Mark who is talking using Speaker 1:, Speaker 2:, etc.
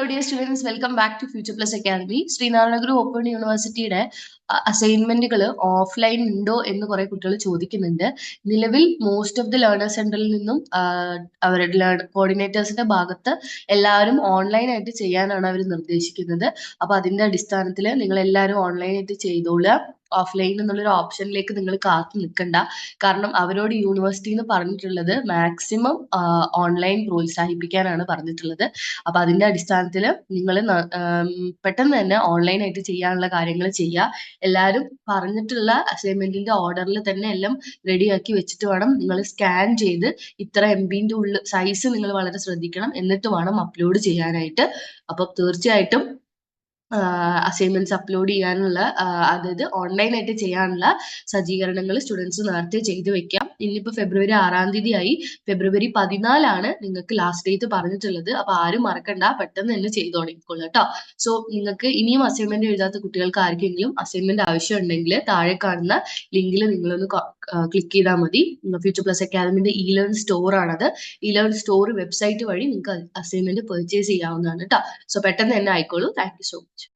Speaker 1: dear students, welcome back to Future Plus Academy. Srinathar Guru Open യൂണിവേഴ്സിറ്റിയുടെ അസൈൻമെന്റുകൾ offline ഉണ്ടോ എന്ന് കുറെ കുട്ടികൾ ചോദിക്കുന്നുണ്ട്. നിലവിൽ മോസ്റ്റ് ഓഫ് ദി ലേണേഴ്സ് സെന്ററിൽ നിന്നും അവരുടെ കോർഡിനേറ്റേഴ്സിന്റെ ഭാഗത്ത് എല്ലാവരും ഓൺലൈൻ ആയിട്ട് ചെയ്യാനാണ് അവർ നിർദ്ദേശിക്കുന്നത്. അപ്പൊ അതിന്റെ അടിസ്ഥാനത്തിൽ നിങ്ങൾ എല്ലാവരും ഓൺലൈൻ ആയിട്ട് ചെയ്തോളുക. ഓഫ്ലൈൻ എന്നുള്ളൊരു ഓപ്ഷനിലേക്ക് നിങ്ങൾ കാത്തു നിൽക്കണ്ട. കാരണം അവരോട് യൂണിവേഴ്സിറ്റി എന്ന് പറഞ്ഞിട്ടുള്ളത് മാക്സിമം ഓൺലൈൻ പ്രോത്സാഹിപ്പിക്കാനാണ് പറഞ്ഞിട്ടുള്ളത്. അപ്പൊ അതിന്റെ അടിസ്ഥാനത്തിൽ നിങ്ങൾ പെട്ടെന്ന് തന്നെ ഓൺലൈൻ ആയിട്ട് ചെയ്യാനുള്ള കാര്യങ്ങൾ ചെയ്യുക. എല്ലാവരും പറഞ്ഞിട്ടുള്ള അസൈൻമെന്റിന്റെ ഓർഡറിൽ തന്നെ എല്ലാം റെഡിയാക്കി വെച്ചിട്ട് വേണം നിങ്ങൾ സ്കാൻ ചെയ്ത് ഇത്ര MB ഉള്ളിൽ സൈസ് നിങ്ങൾ വളരെ ശ്രദ്ധിക്കണം. എന്നിട്ട് വേണം അപ്ലോഡ് ചെയ്യാനായിട്ട്. അപ്പൊ തീർച്ചയായിട്ടും അസൈൻമെന്റ്സ് അപ്ലോഡ് ചെയ്യാനുള്ള അതായത് ഓൺലൈൻ ആയിട്ട് ചെയ്യാനുള്ള സജ്ജീകരണങ്ങൾ സ്റ്റുഡൻസ് നേരത്തെ ചെയ്തു വെക്കാം. ഇന്നിപ്പോ ഫെബ്രുവരി 6-ാം തീയതി ആയി. ഫെബ്രുവരി 14 നിങ്ങൾക്ക് ലാസ്റ്റ് ഡേറ്റ് പറഞ്ഞിട്ടുള്ളത്. അപ്പൊ ആരും മറക്കണ്ട, പെട്ടെന്ന് തന്നെ ചെയ്തോളിക്കോളൂ കേട്ടോ. സോ നിങ്ങൾക്ക് ഇനിയും അസൈൻമെന്റ് എഴുതാത്ത കുട്ടികൾക്ക് ആർക്കെങ്കിലും അസൈൻമെന്റ് ആവശ്യം ഉണ്ടെങ്കിൽ താഴെ കാണുന്ന ലിങ്കിൽ നിങ്ങളൊന്ന് ക്ലിക്ക് ചെയ്താൽ മതി. ഫ്യൂച്ചർ പ്ലസ് അക്കാദമിന്റെ ഇ-ലേൺ സ്റ്റോർ ആണത്. ഇ-ലേൺ സ്റ്റോർ വെബ്സൈറ്റ് വഴി നിങ്ങൾക്ക് അസൈൻമെന്റ് പർച്ചേസ് ചെയ്യാവുന്നതാണ് കേട്ടോ. സോ പെട്ടെന്ന് തന്നെ ആയിക്കോളൂ. Thank you so much.